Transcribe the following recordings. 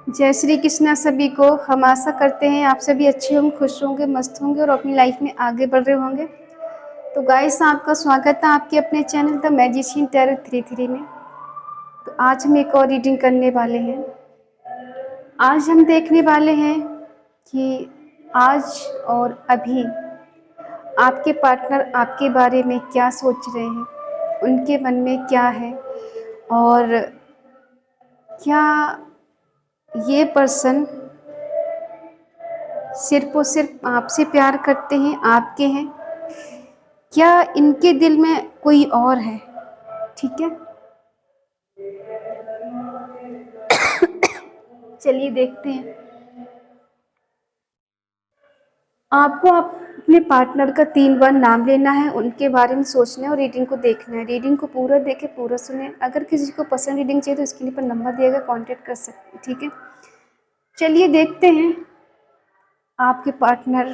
जय श्री कृष्णा सभी को। हम आशा करते हैं आप सभी अच्छे होंगे, खुश होंगे, मस्त होंगे और अपनी लाइफ में आगे बढ़ रहे होंगे। तो गाइस, आपका स्वागत है आपके अपने चैनल द मैजिशियन टैरो 33 में। तो आज हम एक और रीडिंग करने वाले हैं। आज हम देखने वाले हैं कि आज और अभी आपके पार्टनर आपके बारे में क्या सोच रहे हैं, उनके मन में क्या है, और क्या ये पर्सन सिर्फ और सिर्फ आपसे प्यार करते हैं, आपके हैं, क्या इनके दिल में कोई और है। ठीक है, चलिए देखते हैं। आपको अपने पार्टनर का 3 बार नाम लेना है, उनके बारे में सोचना है और रीडिंग को देखना है। रीडिंग को पूरा देखें, पूरा सुने। अगर किसी को पसंद रीडिंग चाहिए तो स्क्रीन पर नंबर दिएगा, कांटेक्ट कर सकते हैं। ठीक है, चलिए देखते हैं आपके पार्टनर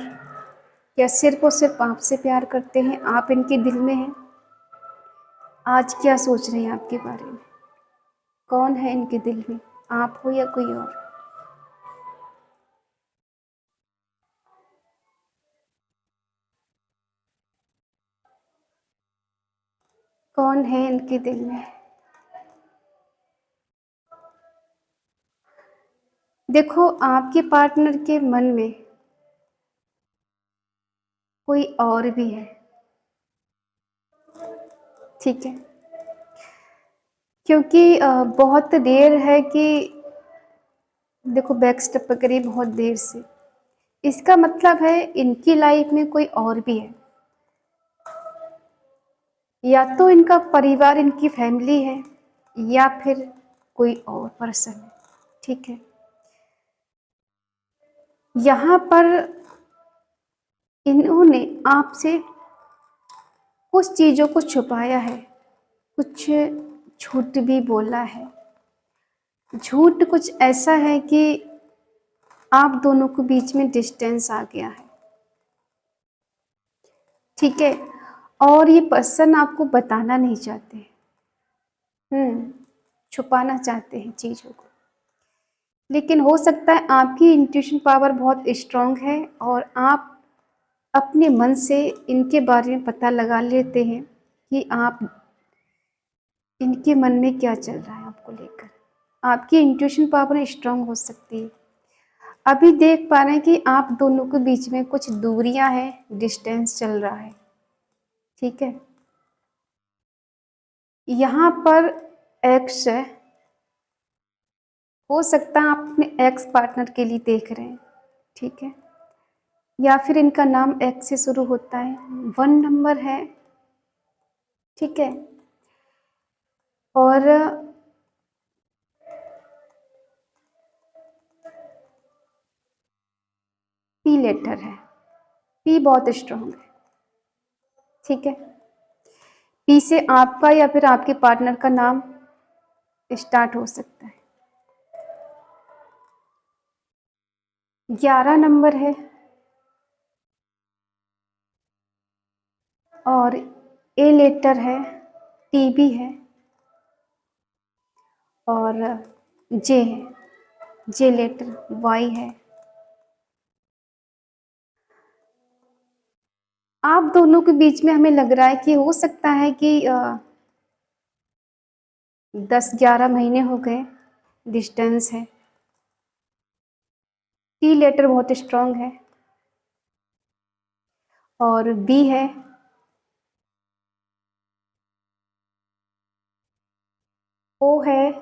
क्या सिर्फ और सिर्फ आपसे प्यार करते हैं, आप इनके दिल में हैं। आज क्या सोच रहे हैं आपके बारे में, कौन है इनके दिल में, आप हो या कोई और। कौन है इनके दिल में। देखो, आपके पार्टनर के मन में कोई और भी है। ठीक है, क्योंकि बहुत देर है कि देखो बैक स्टेप पर करिए, बहुत देर से। इसका मतलब है इनकी लाइफ में कोई और भी है, या तो इनका परिवार, इनकी फैमिली है, या फिर कोई और पर्सन है। ठीक है, यहाँ पर इन्होंने आपसे कुछ चीज़ों को छुपाया है, कुछ झूठ भी बोला है। झूठ कुछ ऐसा है कि आप दोनों के बीच में डिस्टेंस आ गया है। ठीक है, और ये पर्सन आपको बताना नहीं चाहते, छुपाना चाहते हैं चीज़ों को। लेकिन हो सकता है आपकी इंट्यूशन पावर बहुत स्ट्रांग है और आप अपने मन से इनके बारे में पता लगा लेते हैं कि आप इनके मन में क्या चल रहा है आपको लेकर। आपकी इंट्यूशन पावर स्ट्रांग हो सकती है। अभी देख पा रहे हैं कि आप दोनों के बीच में कुछ दूरियां हैं, डिस्टेंस चल रहा है। ठीक है, यहाँ पर एक्स है। हो सकता है आप अपने एक्स पार्टनर के लिए देख रहे हैं। ठीक है, या फिर इनका नाम एक्स से शुरू होता है, 1 नंबर है। ठीक है, और पी लेटर है। पी बहुत स्ट्रांग है। ठीक है, पी से आपका या फिर आपके पार्टनर का नाम स्टार्ट हो सकता है। 11 नंबर है, और ए लेटर है, टी भी है, और जे है, जे लेटर, वाई है। आप दोनों के बीच में हमें लग रहा है कि हो सकता है कि 10-11 महीने हो गए, डिस्टेंस है। टी लेटर बहुत स्ट्रांग है, और बी है, ओ है,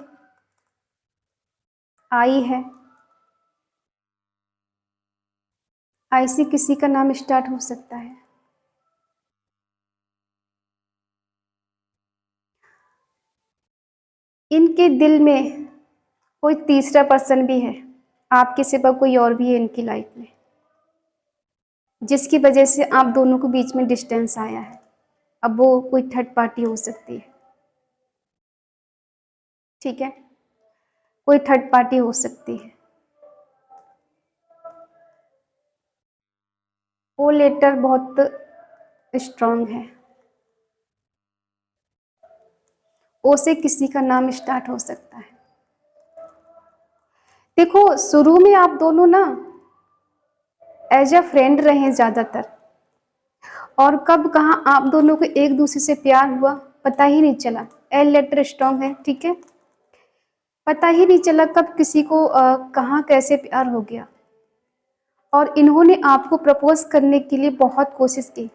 आई है। आई से किसी का नाम स्टार्ट हो सकता है। इनके दिल में कोई तीसरा पर्सन भी है, आपके सिवा कोई और भी है इनकी लाइफ में, जिसकी वजह से आप दोनों के बीच में डिस्टेंस आया है। अब वो कोई थर्ड पार्टी हो सकती है। ठीक है, कोई थर्ड पार्टी हो सकती है। वो लेटर बहुत स्ट्रांग है। ओ से किसी का नाम स्टार्ट हो सकता है। देखो शुरू में आप दोनों ना एज अ फ्रेंड रहे हैं ज़्यादातर, और कब कहाँ आप दोनों को एक दूसरे से प्यार हुआ पता ही नहीं चला। एल लेटर स्ट्रॉन्ग है, ठीक है। पता ही नहीं चला कब किसी को कहाँ कैसे प्यार हो गया। और इन्होंने आपको प्रपोज करने के लिए बहुत कोशिश की,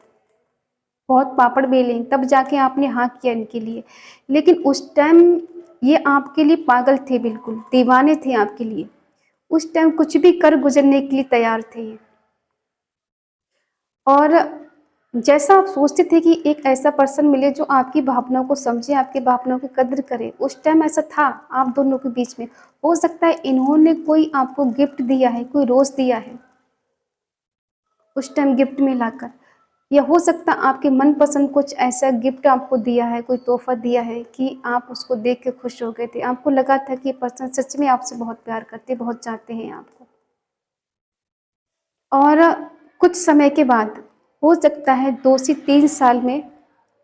बहुत पापड़ बेले, तब जाके आपने हाँ किया इनके लिए। लेकिन उस टाइम ये आपके लिए पागल थे, बिल्कुल दीवाने थे आपके लिए। उस टाइम कुछ भी कर गुजरने के लिए तैयार थे ये। और जैसा आप सोचते थे कि एक ऐसा पर्सन मिले जो आपकी भावनाओं को समझे, आपकी भावनाओं की कद्र करे, उस टाइम ऐसा था आप दोनों के बीच में। हो सकता है इन्होंने कोई आपको गिफ्ट दिया है, कोई रोज दिया है उस टाइम गिफ्ट में लाकर, या हो सकता है आपके मनपसंद कुछ ऐसा गिफ्ट आपको दिया है, कोई तोहफा दिया है कि आप उसको देख के खुश हो गए थे। आपको लगा था कि ये पर्सन सच में आपसे बहुत प्यार करते, बहुत चाहते हैं आपको। और कुछ समय के बाद, हो सकता है 2 से 3 साल में,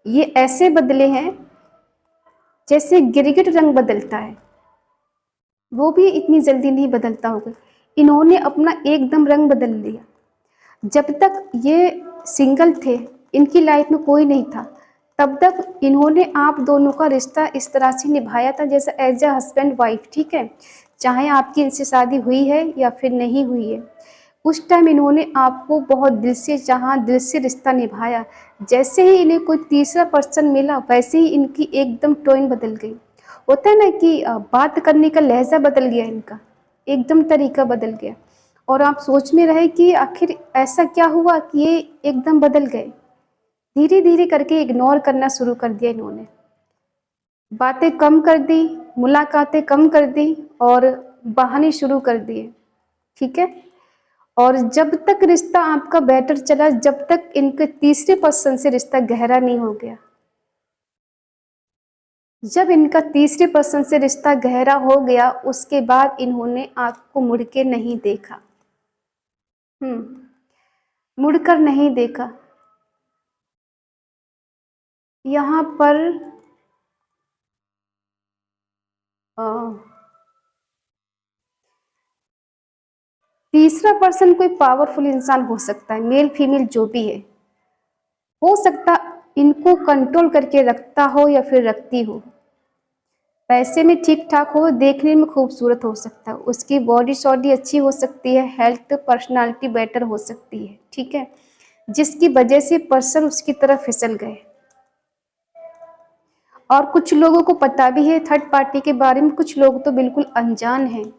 ये ऐसे बदले हैं जैसे गिरगिट रंग बदलता है, वो भी इतनी जल्दी नहीं बदलता होगा। इन्होंने अपना एकदम रंग बदल लिया। जब तक ये सिंगल थे, इनकी लाइफ में कोई नहीं था, तब तक इन्होंने आप दोनों का रिश्ता इस तरह से निभाया था जैसे एज अ हस्बैंड वाइफ, ठीक है। चाहे आपकी इनसे शादी हुई है या फिर नहीं हुई है, उस टाइम इन्होंने आपको बहुत दिल से चाहा, दिल से रिश्ता निभाया। जैसे ही इन्हें कोई तीसरा पर्सन मिला, वैसे ही इनकी एकदम टोन बदल गई। होता है ना कि बात करने का लहजा बदल गया इनका, एकदम तरीका बदल गया। और आप सोच में रहे कि आखिर ऐसा क्या हुआ कि ये एकदम बदल गए। धीरे धीरे करके इग्नोर करना शुरू कर दिया इन्होंने, बातें कम कर दी, मुलाकातें कम कर दी, और बहाने शुरू कर दिए, ठीक है। और जब तक रिश्ता आपका बेटर चला, जब तक इनके तीसरे पर्सन से रिश्ता गहरा नहीं हो गया। जब इनका तीसरे पर्सन से रिश्ता गहरा हो गया, उसके बाद इन्होंने आपको मुड़ के नहीं देखा। मुड़कर नहीं देखा। यहाँ पर अ, तीसरा पर्सन कोई पावरफुल इंसान हो सकता है, मेल फीमेल जो भी है। हो सकता इनको कंट्रोल करके रखता हो या फिर रखती हो। पैसे में ठीक ठाक हो, देखने में खूबसूरत हो सकता है, उसकी बॉडी शॉडी अच्छी हो सकती है, हेल्थ पर्सनालिटी बेटर हो सकती है, ठीक है, जिसकी वजह से पर्सन उसकी तरफ फिसल गए। और कुछ लोगों को पता भी है थर्ड पार्टी के बारे में, कुछ लोग तो बिल्कुल अनजान हैं।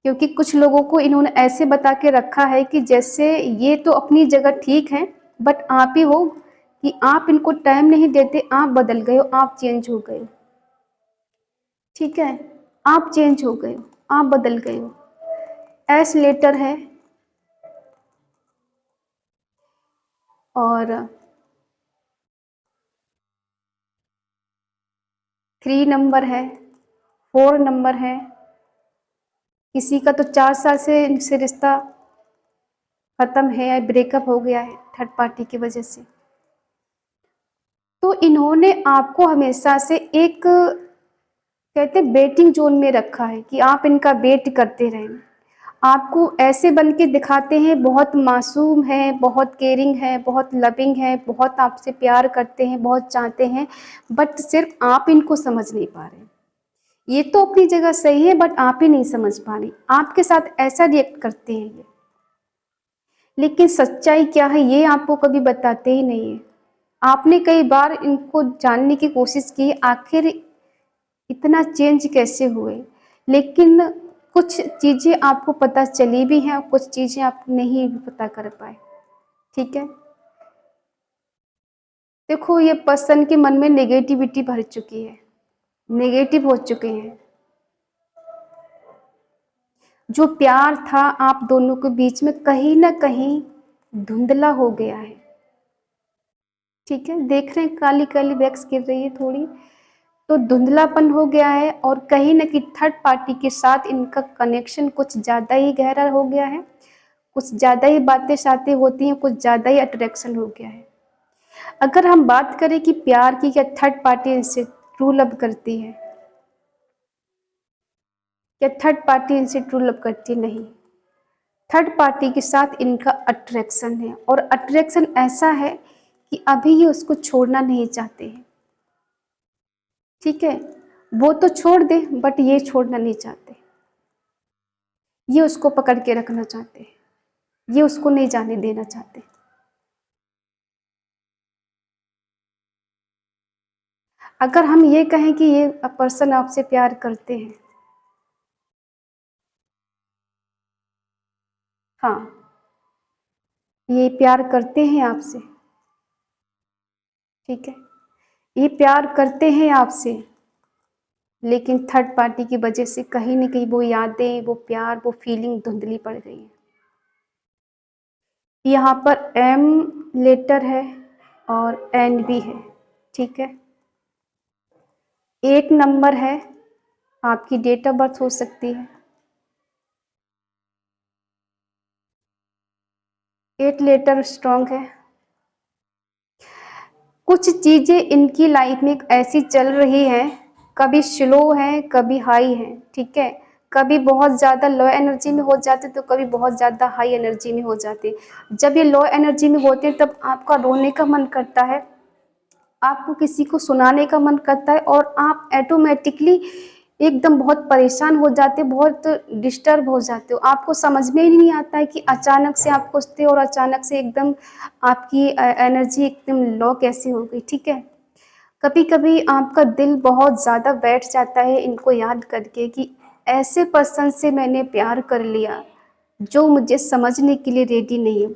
क्योंकि कुछ लोगों को इन्होंने ऐसे बता के रखा है कि जैसे ये तो अपनी जगह ठीक है, बट आप ही हो कि आप इनको टाइम नहीं देते, आप बदल गए हो, आप चेंज हो गए हो, ठीक है। आप चेंज हो गए हो, आप बदल गए हो। एस लेटर है, और 3 नंबर है, 4 नंबर है। किसी का तो 4 साल से इनसे रिश्ता खत्म है या ब्रेकअप हो गया है थर्ड पार्टी की वजह से। तो इन्होंने आपको हमेशा से एक, कहते हैं, वेटिंग जोन में रखा है कि आप इनका वेट करते रहें। आपको ऐसे बन के दिखाते हैं बहुत मासूम है, बहुत केयरिंग है, बहुत लविंग है, बहुत आपसे प्यार करते हैं, बहुत चाहते हैं, बट सिर्फ आप इनको समझ नहीं पा रहे। ये तो अपनी जगह सही है, बट आप ही नहीं समझ पा रही। आपके साथ ऐसा रिएक्ट करते हैं ये, लेकिन सच्चाई क्या है ये आपको कभी बताते ही नहीं है। आपने कई बार इनको जानने की कोशिश की आखिर इतना चेंज कैसे हुए, लेकिन कुछ चीज़ें आपको पता चली भी हैं, कुछ चीज़ें आप नहीं भी पता कर पाए, ठीक है। देखो ये पर्सन के मन में नेगेटिविटी भर चुकी है, नेगेटिव हो चुके हैं। जो प्यार था आप दोनों के बीच में कहीं ना कहीं धुंधला हो गया है, ठीक है। देख रहे हैं काली काली वैक्स गिर रही है थोड़ी, तो धुंधलापन हो गया है। और कहीं ना कहीं थर्ड पार्टी के साथ इनका कनेक्शन कुछ ज़्यादा ही गहरा हो गया है, कुछ ज़्यादा ही बातें शातें होती हैं, कुछ ज़्यादा ही अट्रैक्शन हो गया है। अगर हम बात करें कि प्यार की, क्या थर्ड पार्टी इनसे ट्रू लव करती है, क्या थर्ड पार्टी इनसे ट्रू लव करती? नहीं। थर्ड पार्टी के साथ इनका अट्रैक्शन है, और अट्रैक्शन ऐसा है कि अभी ये उसको छोड़ना नहीं चाहते हैं। ठीक है, वो तो छोड़ दे बट ये छोड़ना नहीं चाहते, ये उसको पकड़ के रखना चाहते हैं, ये उसको नहीं जाने देना चाहते। अगर हम ये कहें कि ये पर्सन आपसे प्यार करते हैं, हाँ, ये प्यार करते हैं आपसे, ठीक है, ये प्यार करते हैं आपसे, लेकिन थर्ड पार्टी की वजह से कहीं न कहीं वो यादें, वो प्यार, वो फीलिंग धुंधली पड़ गई है। यहाँ पर एम लेटर है और एन भी है, ठीक है। 8 नंबर है, आपकी डेट ऑफ बर्थ हो सकती है। 8 लेटर स्ट्रॉन्ग है। कुछ चीज़ें इनकी लाइफ में ऐसी चल रही हैं, कभी स्लो है, कभी हाई है, ठीक है। कभी बहुत ज़्यादा लो एनर्जी में हो जाते तो कभी बहुत ज़्यादा हाई एनर्जी में हो जाते। जब ये लो एनर्जी में होते हैं तब आपका रोने का मन करता है, आपको किसी को सुनाने का मन करता है, और आप ऑटोमेटिकली एकदम बहुत परेशान हो जाते हो, बहुत डिस्टर्ब हो जाते हो। आपको समझ में ही नहीं आता है कि अचानक से आप खुश थे और अचानक से एकदम आपकी एनर्जी एकदम लो कैसे हो गई, ठीक है। कभी कभी आपका दिल बहुत ज़्यादा बैठ जाता है इनको याद करके कि ऐसे पर्सन से मैंने प्यार कर लिया जो मुझे समझने के लिए रेडी नहीं है।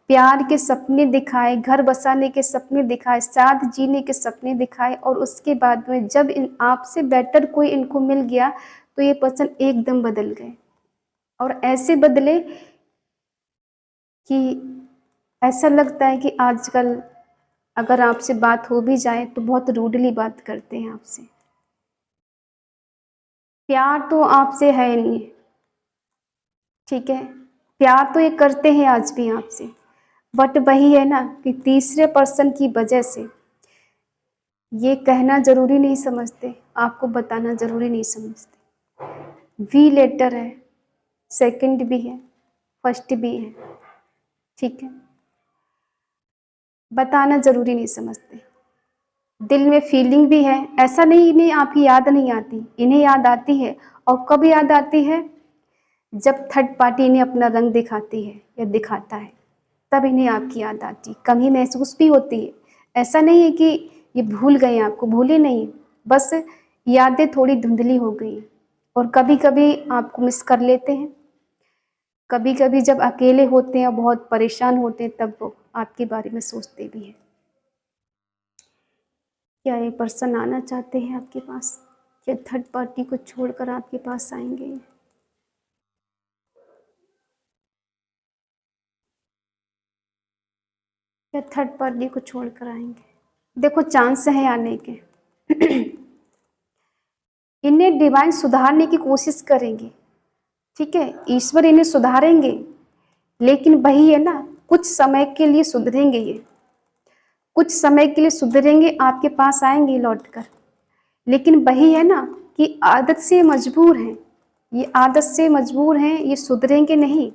प्यार के सपने दिखाए, घर बसाने के सपने दिखाए, साथ जीने के सपने दिखाए, और उसके बाद में जब आपसे बेटर कोई इनको मिल गया तो ये पर्सन एकदम बदल गए, और ऐसे बदले कि ऐसा लगता है कि आजकल अगर आपसे बात हो भी जाए तो बहुत रूडली बात करते हैं आपसे। प्यार तो आपसे है नहीं, ठीक है, प्यार तो ये करते हैं आज भी आपसे, बट वही है ना कि तीसरे पर्सन की वजह से ये कहना ज़रूरी नहीं समझते, आपको बताना ज़रूरी नहीं समझते। वी लेटर है, सेकंड भी है, फर्स्ट भी है, ठीक है, बताना ज़रूरी नहीं समझते। दिल में फीलिंग भी है, ऐसा नहीं इन्हें आपकी याद नहीं आती, इन्हें याद आती है। और कब याद आती है? जब थर्ड पार्टी इन्हें अपना रंग दिखाती है या दिखाता है, तब इन्हें आपकी याद आती, कमी महसूस भी होती है। ऐसा नहीं है कि ये भूल गए, आपको भूले नहीं, बस यादें थोड़ी धुंधली हो गई, और कभी कभी आपको मिस कर लेते हैं। कभी कभी जब अकेले होते हैं और बहुत परेशान होते हैं तब वो आपके बारे में सोचते भी हैं। क्या ये पर्सन आना चाहते हैं आपके पास? क्या थर्ड पार्टी को छोड़कर आपके पास आएंगे? क्या थर्ड पार्टी को छोड़कर आएंगे? देखो, चांस है आने के। इन्हें डिवाइन सुधारने की कोशिश करेंगे, ठीक है, ईश्वर इन्हें सुधारेंगे, लेकिन वही है ना, कुछ समय के लिए सुधरेंगे, ये कुछ समय के लिए सुधरेंगे, आपके पास आएंगे लौटकर, लेकिन वही है ना कि आदत से मजबूर हैं, ये आदत से मजबूर हैं, ये सुधरेंगे नहीं।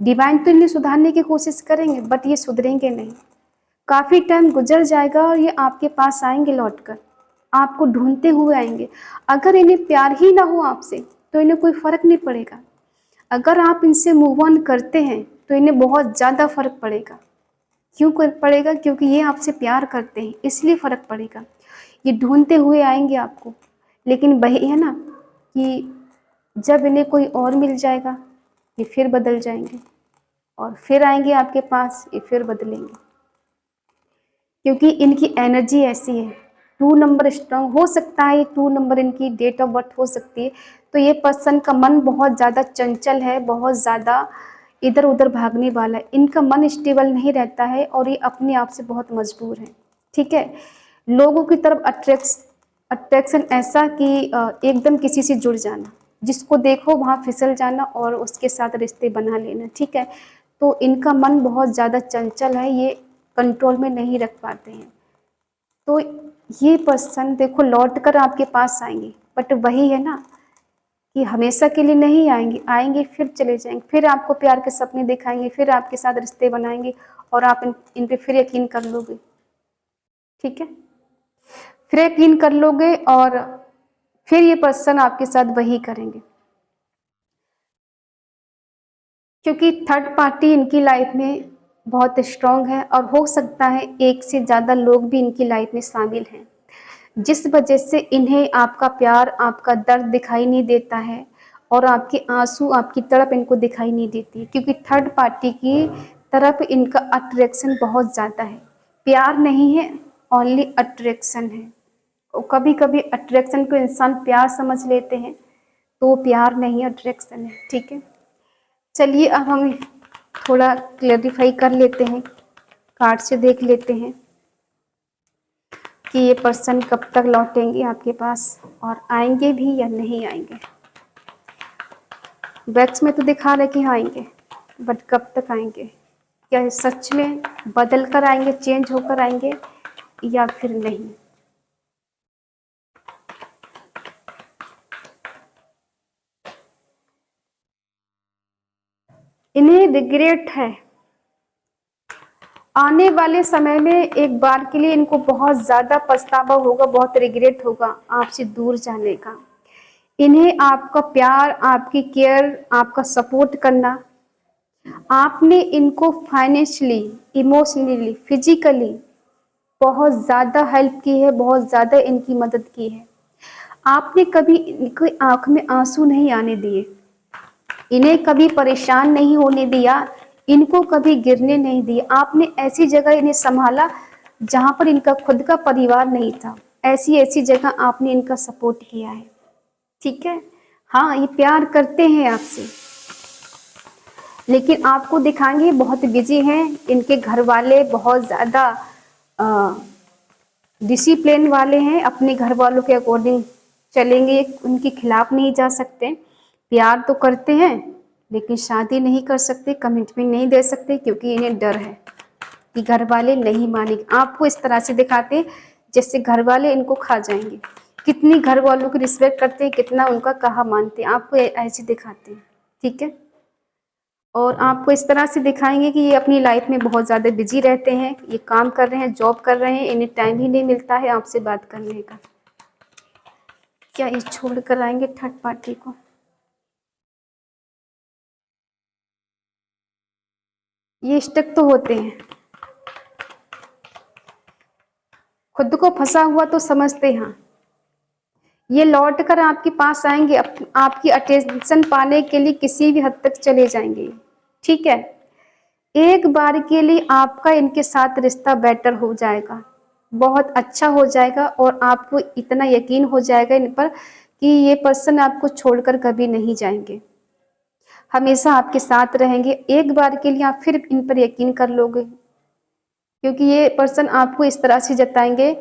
डिवाइन तो इन्हें सुधारने की कोशिश करेंगे बट ये सुधरेंगे नहीं। काफ़ी टाइम गुजर जाएगा और ये आपके पास आएंगे लौटकर, आपको ढूंढते हुए आएंगे। अगर इन्हें प्यार ही ना हो आपसे तो इन्हें कोई फ़र्क नहीं पड़ेगा। अगर आप इनसे मूव ऑन करते हैं तो इन्हें बहुत ज़्यादा फ़र्क पड़ेगा। क्यों पड़ेगा? क्योंकि ये आपसे प्यार करते हैं, इसलिए फ़र्क पड़ेगा। ये ढूंढते हुए आएंगे आपको, लेकिन वही है ना कि जब इन्हें कोई और मिल जाएगा ये फिर बदल जाएंगे, और फिर आएंगे आपके पास, ये फिर बदलेंगे, क्योंकि इनकी एनर्जी ऐसी है। 2 नंबर स्ट्रांग हो सकता है, 2 नंबर इनकी डेट ऑफ बर्थ हो सकती है। तो ये पर्सन का मन बहुत ज़्यादा चंचल है, बहुत ज़्यादा इधर उधर भागने वाला है, इनका मन स्टेबल नहीं रहता है, और ये अपने आप से बहुत मजबूर है, ठीक है। लोगों की तरफ अट्रैक्शन ऐसा कि एकदम किसी से जुड़ जाना, जिसको देखो वहाँ फिसल जाना और उसके साथ रिश्ते बना लेना, ठीक है। तो इनका मन बहुत ज़्यादा चंचल है, ये कंट्रोल में नहीं रख पाते हैं। तो ये पर्सन देखो लौट कर आपके पास आएंगे, बट वही है ना कि हमेशा के लिए नहीं आएंगे, आएंगे फिर चले जाएंगे, फिर आपको प्यार के सपने दिखाएंगे, फिर आपके साथ रिश्ते बनाएंगे और आप इन पे फिर यकीन कर लोगे। ठीक है, फिर यकीन कर लोगे और फिर ये पर्सन आपके साथ वही करेंगे, क्योंकि थर्ड पार्टी इनकी लाइफ में बहुत स्ट्रांग है और हो सकता है एक से ज़्यादा लोग भी इनकी लाइफ में शामिल हैं, जिस वजह से इन्हें आपका प्यार, आपका दर्द दिखाई नहीं देता है और आपके आंसू, आपकी तड़प इनको दिखाई नहीं देती, क्योंकि थर्ड पार्टी की तरफ इनका अट्रैक्शन बहुत ज़्यादा है। प्यार नहीं है, ओनली अट्रैक्शन है। और कभी कभी अट्रैक्शन को इंसान प्यार समझ लेते हैं, तो वो प्यार नहीं, अट्रैक्शन है। ठीक है, चलिए अब हम थोड़ा क्लैरिफाई कर लेते हैं, कार्ड से देख लेते हैं कि ये पर्सन कब तक लौटेंगे आपके पास और आएंगे भी या नहीं आएंगे। बैक्स में तो दिखा रहे कि आएंगे, बट कब तक आएंगे? क्या सच में बदल कर आएंगे, चेंज होकर आएंगे या फिर नहीं? इन्हें रिग्रेट है, आने वाले समय में एक बार के लिए इनको बहुत ज़्यादा पछतावा होगा, बहुत रिग्रेट होगा आपसे दूर जाने का। इन्हें आपका प्यार, आपकी केयर, आपका सपोर्ट करना, आपने इनको फाइनेंशियली, इमोशनली, फिजिकली बहुत ज़्यादा हेल्प की है, बहुत ज़्यादा इनकी मदद की है। आपने कभी इनकी आंख में आंसू नहीं आने दिए, इन्हें कभी परेशान नहीं होने दिया, इनको कभी गिरने नहीं दिया। आपने ऐसी जगह इन्हें संभाला जहां पर इनका खुद का परिवार नहीं था, ऐसी ऐसी जगह आपने इनका सपोर्ट किया है। ठीक है, हाँ, ये प्यार करते हैं आपसे, लेकिन आपको दिखाएंगे बहुत बिजी हैं। इनके घर वाले बहुत ज़्यादा डिसिप्लिन वाले हैं, अपने घर वालों के अकॉर्डिंग चलेंगे, उनके खिलाफ नहीं जा सकते। प्यार तो करते हैं लेकिन शादी नहीं कर सकते, कमिटमेंट नहीं दे सकते, क्योंकि इन्हें डर है कि घर वाले नहीं मानेंगे। आपको इस तरह से दिखाते हैं जैसे घर वाले इनको खा जाएंगे। कितनी घर वालों की रिस्पेक्ट करते हैं, कितना उनका कहा मानते हैं, आपको ऐसे दिखाते हैं। ठीक है, और आपको इस तरह से दिखाएंगे कि ये अपनी लाइफ में बहुत ज़्यादा बिजी रहते हैं, ये काम कर रहे हैं, जॉब कर रहे हैं, इन्हें टाइम ही नहीं मिलता है आपसे बात करने का। क्या ये छोड़ कर आएंगे थर्ड पार्टी को? ये स्टक तो होते हैं, खुद को फंसा हुआ तो समझते हैं। ये लौट कर आपके पास आएंगे, आपकी अटेंशन पाने के लिए किसी भी हद तक चले जाएंगे। ठीक है, एक बार के लिए आपका इनके साथ रिश्ता बेटर हो जाएगा, बहुत अच्छा हो जाएगा, और आपको इतना यकीन हो जाएगा इन पर कि ये पर्सन आपको छोड़कर कभी नहीं जाएंगे, हमेशा आपके साथ रहेंगे। एक बार के लिए आप फिर इन पर यकीन कर लोगे, क्योंकि ये पर्सन आपको इस तरह से जताएंगे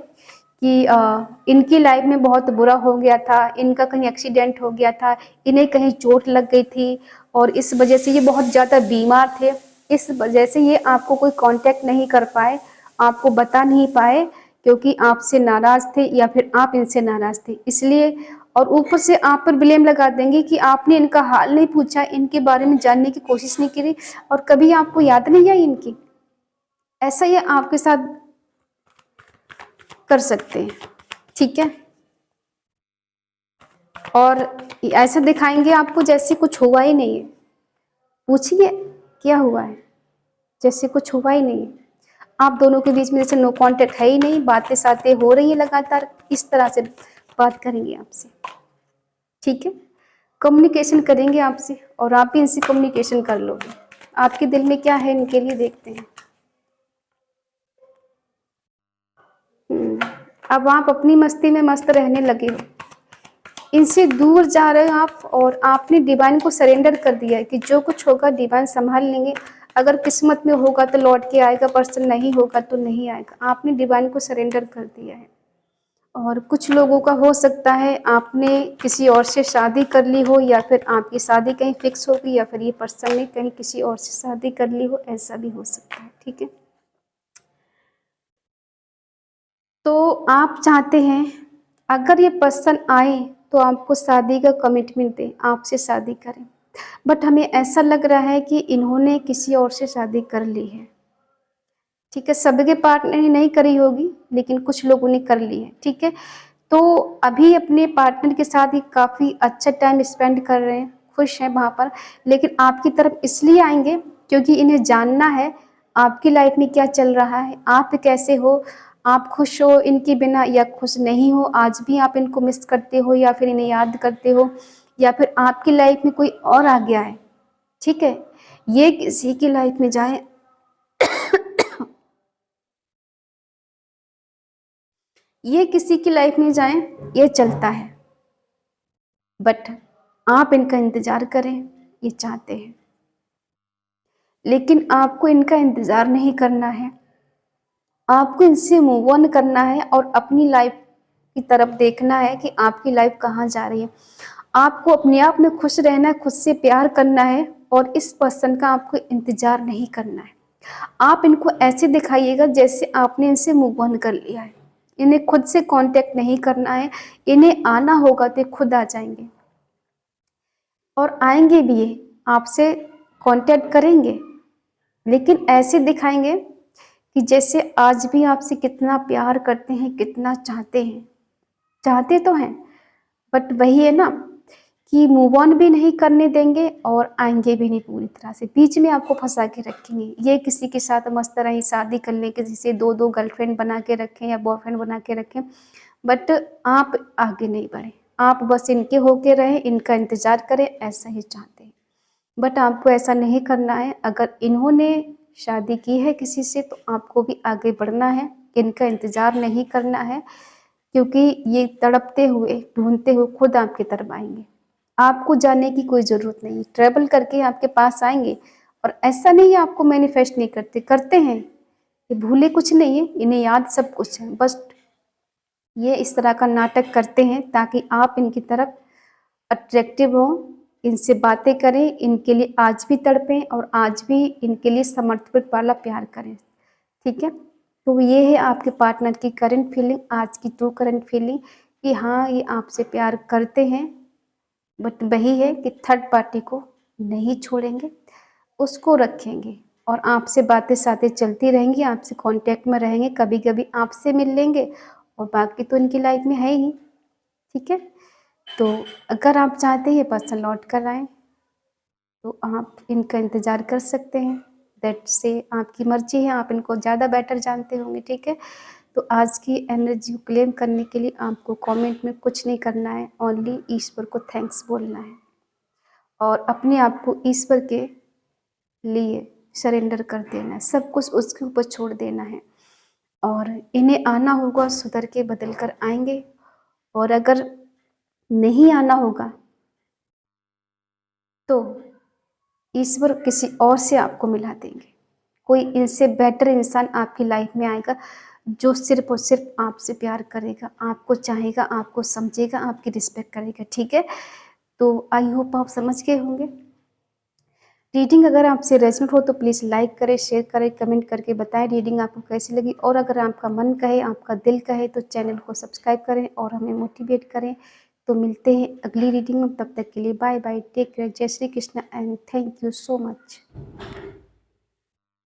कि इनकी लाइफ में बहुत बुरा हो गया था, इनका कहीं एक्सीडेंट हो गया था, इन्हें कहीं चोट लग गई थी और इस वजह से ये बहुत ज़्यादा बीमार थे। इस वजह से ये आपको कोई कांटेक्ट नहीं कर पाए, आपको बता नहीं पाए, क्योंकि आपसे नाराज़ थे या फिर आप इनसे नाराज़ थे, इसलिए। और ऊपर से आप पर ब्लेम लगा देंगे कि आपने इनका हाल नहीं पूछा, इनके बारे में जानने की कोशिश नहीं करी और कभी आपको याद नहीं आई इनकी। ऐसा ये आपके साथ कर सकते हैं। ठीक है, और ऐसा दिखाएंगे आपको जैसे कुछ हुआ ही नहीं है। पूछिए क्या हुआ है, जैसे कुछ हुआ ही नहीं है। आप दोनों के बीच में जैसे नो कांटेक्ट है ही नहीं, बातें सातें हो रही है लगातार, इस तरह से बात करेंगे आपसे। ठीक है, कम्युनिकेशन करेंगे आपसे और आप भी इनसे कम्युनिकेशन कर लोगे। आपके दिल में क्या है इनके लिए, देखते हैं। अब आप अपनी मस्ती में मस्त रहने लगे हो, इनसे दूर जा रहे हो आप, और आपने डिवाइन को सरेंडर कर दिया है कि जो कुछ होगा डिवाइन संभाल लेंगे। अगर किस्मत में होगा तो लौट के आएगा पर्सन, नहीं होगा तो नहीं आएगा। आपने डिवाइन को सरेंडर कर दिया है। और कुछ लोगों का हो सकता है आपने किसी और से शादी कर ली हो, या फिर आपकी शादी कहीं फिक्स होगी, या फिर ये पर्सन ने कहीं किसी और से शादी कर ली हो, ऐसा भी हो सकता है। ठीक है, तो आप चाहते हैं अगर ये पर्सन आए तो आपको शादी का कमिटमेंट दें, आपसे शादी करें। बट हमें ऐसा लग रहा है कि इन्होंने किसी और से शादी कर ली है। ठीक है, सबके पार्टनर ने नहीं करी होगी, लेकिन कुछ लोगों ने कर ली है। ठीक है, तो अभी अपने पार्टनर के साथ ही काफ़ी अच्छा टाइम स्पेंड कर रहे हैं, खुश हैं वहाँ पर, लेकिन आपकी तरफ इसलिए आएंगे क्योंकि इन्हें जानना है आपकी लाइफ में क्या चल रहा है, आप कैसे हो, आप खुश हो इनके बिना या खुश नहीं हो, आज भी आप इनको मिस करते हो या फिर इन्हें याद करते हो, या फिर आपकी लाइफ में कोई और आ गया है। ठीक है, ये किसी की लाइफ में जाए ये किसी की लाइफ में जाए, ये चलता है। बट आप इनका इंतजार करें, ये चाहते हैं, लेकिन आपको इनका इंतजार नहीं करना है। आपको इनसे मूव ऑन करना है और अपनी लाइफ की तरफ देखना है कि आपकी लाइफ कहाँ जा रही है। आपको अपने आप में खुश रहना है, खुद से प्यार करना है और इस पर्सन का आपको इंतजार नहीं करना है। आप इनको ऐसे दिखाइएगा जैसे आपने इनसे मूव ऑन कर लिया है। इन्हें खुद से कांटेक्ट नहीं करना है, इन्हें आना होगा तो खुद आ जाएंगे और आएंगे भी, ये आपसे कांटेक्ट करेंगे, लेकिन ऐसे दिखाएंगे कि जैसे आज भी आपसे कितना प्यार करते हैं, कितना चाहते हैं। चाहते तो हैं, बट वही है ना कि मूव ऑन भी नहीं करने देंगे और आएंगे भी नहीं, पूरी तरह से बीच में आपको फंसा के रखेंगे। ये किसी के साथ मस्त तरह ही शादी करने के जिसे दो दो गर्लफ्रेंड बना के रखें या बॉयफ्रेंड बना के रखें, बट आप आगे नहीं बढ़े, आप बस इनके होके रहें, इनका इंतजार करें, ऐसा ही चाहते हैं। बट आपको ऐसा नहीं करना है। अगर इन्होंने शादी की है किसी से तो आपको भी आगे बढ़ना है, इनका इंतजार नहीं करना है, क्योंकि ये तड़पते हुए ढूंढते हुए खुद आपकी तरफ आएंगे। आपको जाने की कोई ज़रूरत नहीं, ट्रैवल करके आपके पास आएंगे। और ऐसा नहीं है आपको मैनिफेस्ट नहीं करते, करते हैं, ये भूले कुछ नहीं है, इन्हें याद सब कुछ है, बस ये इस तरह का नाटक करते हैं ताकि आप इनकी तरफ अट्रैक्टिव हो, इनसे बातें करें, इनके लिए आज भी तड़पें और आज भी इनके लिए समर्पित वाला प्यार करें। ठीक है, तो ये है आपके पार्टनर की करंट फीलिंग, आज की ट्रू करंट फीलिंग, कि हाँ ये आपसे प्यार करते हैं, बट वही है कि थर्ड पार्टी को नहीं छोड़ेंगे, उसको रखेंगे और आपसे बातें सातें चलती रहेंगी, आपसे कांटेक्ट में रहेंगे, कभी कभी आपसे मिल लेंगे और बाकी तो इनकी लाइफ में है ही। ठीक है, तो अगर आप चाहते हैं ये पर्सन लौट कर आए तो आप इनका इंतज़ार कर सकते हैं। दैट से आपकी मर्जी है, आप इनको ज़्यादा बेटर जानते होंगे। ठीक है, तो आज की एनर्जी को क्लेम करने के लिए आपको कमेंट में कुछ नहीं करना है, ओनली ईश्वर को थैंक्स बोलना है और अपने आप को ईश्वर के लिए सरेंडर कर देना है, सब कुछ उसके ऊपर छोड़ देना है। और इन्हें आना होगा, सुधर के बदल कर आएंगे, और अगर नहीं आना होगा तो ईश्वर किसी और से आपको मिला देंगे। कोई इनसे बेटर इंसान आपकी लाइफ में आएगा जो सिर्फ और सिर्फ आपसे प्यार करेगा, आपको चाहेगा, आपको समझेगा, आपकी रिस्पेक्ट करेगा। ठीक है, तो आई होप आप समझ गए होंगे। रीडिंग अगर आपसे रेजोनेट हो तो प्लीज़ लाइक करें, शेयर करें, कमेंट करके बताएं रीडिंग आपको कैसी लगी। और अगर आपका मन कहे, आपका दिल कहे तो चैनल को सब्सक्राइब करें और हमें मोटिवेट करें। तो मिलते हैं अगली रीडिंग में, तब तक के लिए बाय बाय, टेक केयर, जय Shri Krishna and thank you so much.